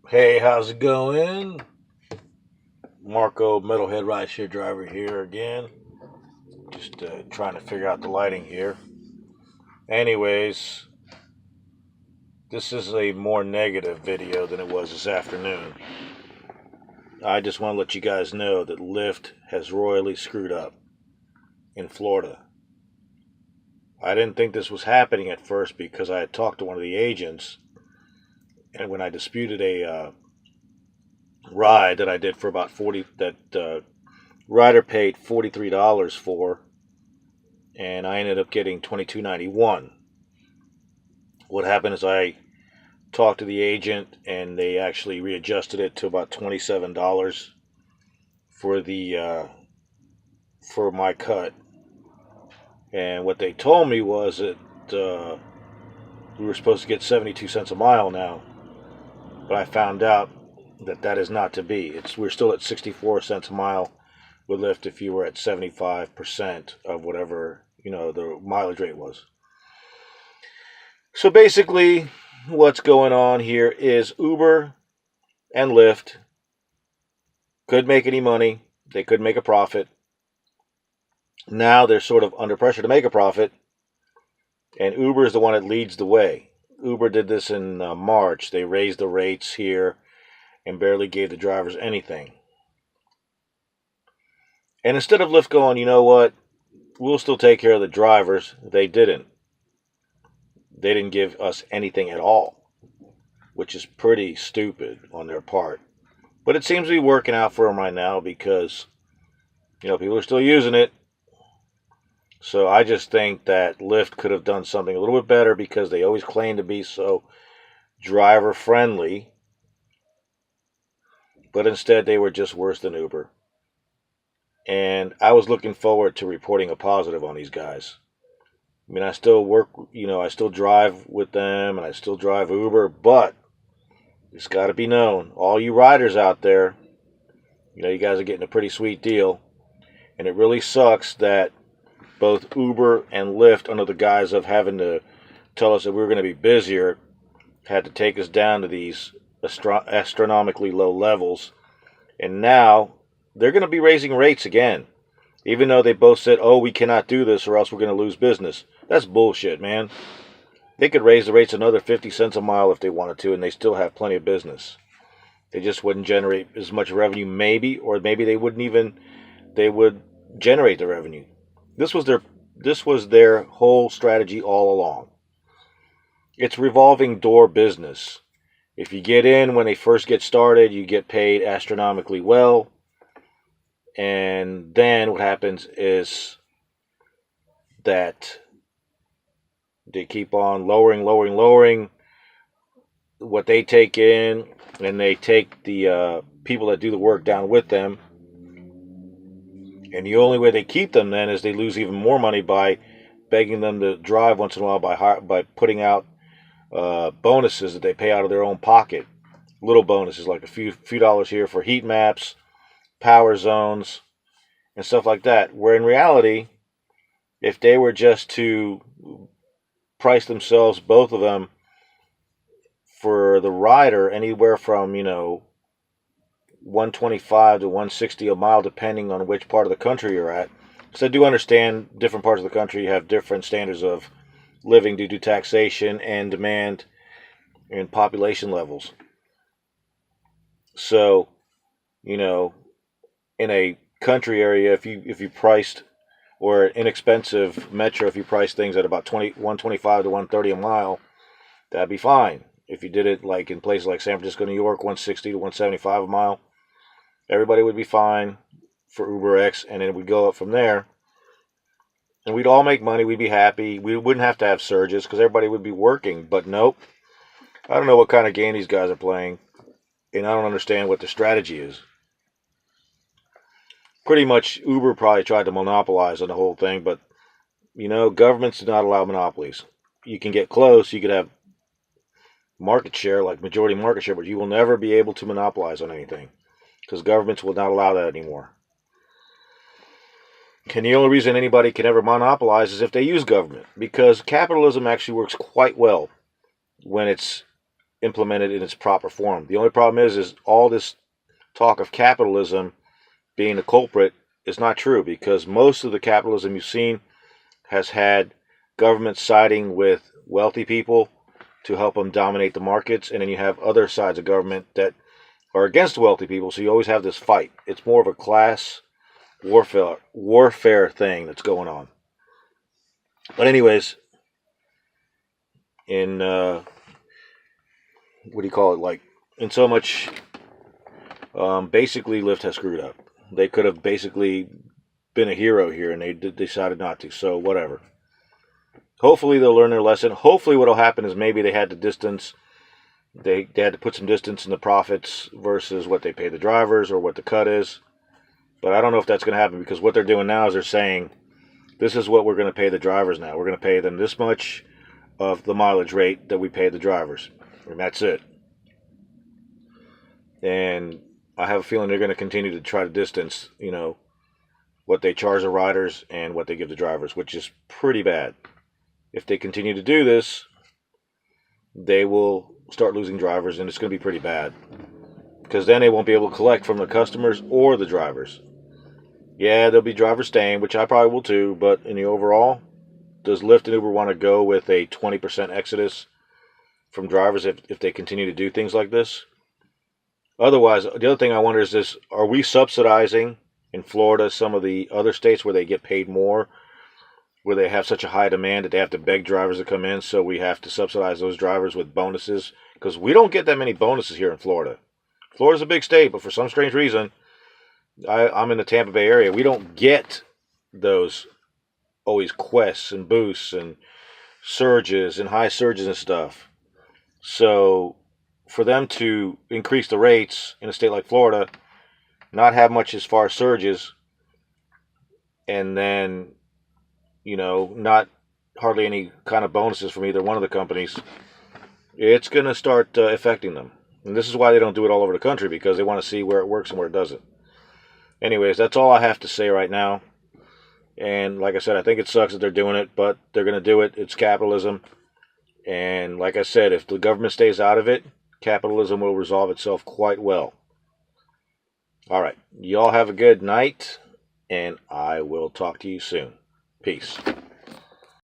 Hey, how's it going? Marco, Metalhead Rideshare Driver here again. Just trying to figure out the lighting here. Anyways, this is a more negative video than it was this afternoon. I just want to let you guys know that Lyft has royally screwed up in Florida. I didn't think this was happening at first because I had talked to one of the agents, and when I disputed a ride that I did for about 40, that rider paid $43 for, and I ended up getting $22.91. What happened is I talked to the agent, and they actually readjusted it to about $27 for the for my cut. And what they told me was that we were supposed to get 72 cents a mile now, but I found out that that is not to be. We're still at 64 cents a mile with Lyft if you were at 75% of whatever the mileage rate was. So basically, what's going on here is Uber and Lyft could make any money. They could make a profit. Now they're sort of under pressure to make a profit, and Uber is the one that leads the way. Uber did this in March. They raised the rates here and barely gave the drivers anything. And instead of Lyft going, you know what, we'll still take care of the drivers, they didn't. They didn't give us anything at all, which is pretty stupid on their part. But it seems to be working out for them right now because, people are still using it. So I just think that Lyft could have done something a little bit better because they always claim to be so driver friendly. But instead they were just worse than Uber. And I was looking forward to reporting a positive on these guys. I mean, I still work, I still drive with them and I still drive Uber, but it's got to be known. All you riders out there, you guys are getting a pretty sweet deal. And it really sucks that both Uber and Lyft, under the guise of having to tell us that we were going to be busier, had to take us down to these astronomically low levels. And now they're going to be raising rates again. Even though they both said, oh, we cannot do this or else we're going to lose business. That's bullshit, man. They could raise the rates another 50 cents a mile if they wanted to, and they still have plenty of business. They just wouldn't generate as much revenue, maybe, or maybe they would generate the revenue. This was their whole strategy all along. It's revolving door business. If you get in when they first get started, you get paid astronomically well. And then what happens is that they keep on lowering what they take in, and they take the people that do the work down with them. And the only way they keep them then is they lose even more money by begging them to drive once in a while by putting out bonuses that they pay out of their own pocket. Little bonuses like a few dollars here for heat maps, power zones, and stuff like that. Where in reality, if they were just to price themselves, both of them, for the rider anywhere from 125 to 160 a mile, depending on which part of the country you're at. So I do understand different parts of the country have different standards of living due to taxation and demand and population levels. So, in a country area, if you priced, or an inexpensive metro, if you price things at about 125 to 130 a mile, that'd be fine. If you did it like in places like San Francisco, New York, 160 to 175 a mile, everybody would be fine for Uber X, and then it would go up from there. And we'd all make money, we'd be happy, we wouldn't have to have surges because everybody would be working. But nope, I don't know what kind of game these guys are playing, and I don't understand what the strategy is. Pretty much Uber probably tried to monopolize on the whole thing, but governments do not allow monopolies. You can get close, you could have market share, like majority market share, but you will never be able to monopolize on anything because governments will not allow that anymore. And the only reason anybody can ever monopolize is if they use government, because capitalism actually works quite well when it's implemented in its proper form. The only problem is all this talk of capitalism being the culprit is not true, because most of the capitalism you've seen has had government siding with wealthy people to help them dominate the markets, and then you have other sides of government that are against wealthy people, so you always have this fight. It's more of a class warfare thing that's going on. But anyways, in what do you call it? Like, in so much, basically, Lyft has screwed up. They could have basically been a hero here, and they decided not to. So whatever. Hopefully they'll learn their lesson. Hopefully what'll happen is maybe they had to distance. They had to put some distance in the profits versus what they pay the drivers or what the cut is. But I don't know if that's going to happen, because what they're doing now is they're saying, this is what we're going to pay the drivers now. We're going to pay them this much of the mileage rate that we pay the drivers. And that's it. And I have a feeling they're going to continue to try to distance, what they charge the riders and what they give the drivers, which is pretty bad. If they continue to do this, they will start losing drivers, and it's going to be pretty bad. Because then they won't be able to collect from the customers or the drivers. Yeah, there'll be drivers staying, which I probably will too, but in the overall, does Lyft and Uber want to go with a 20% exodus from drivers if they continue to do things like this? Otherwise, the other thing I wonder is this: are we subsidizing in Florida some of the other states where they get paid more, where they have such a high demand that they have to beg drivers to come in, so we have to subsidize those drivers with bonuses? Because we don't get that many bonuses here in Florida. Florida's a big state, but for some strange reason, I'm in the Tampa Bay area. We don't get those always quests and boosts and surges and high surges and stuff. So for them to increase the rates in a state like Florida, not have much as far as surges, and then, not hardly any kind of bonuses from either one of the companies, it's going to start affecting them. And this is why they don't do it all over the country, because they want to see where it works and where it doesn't. Anyways, that's all I have to say right now. And like I said, I think it sucks that they're doing it, but they're going to do it. It's capitalism. And like I said, if the government stays out of it, capitalism will resolve itself quite well. All right. Y'all have a good night, and I will talk to you soon. Peace.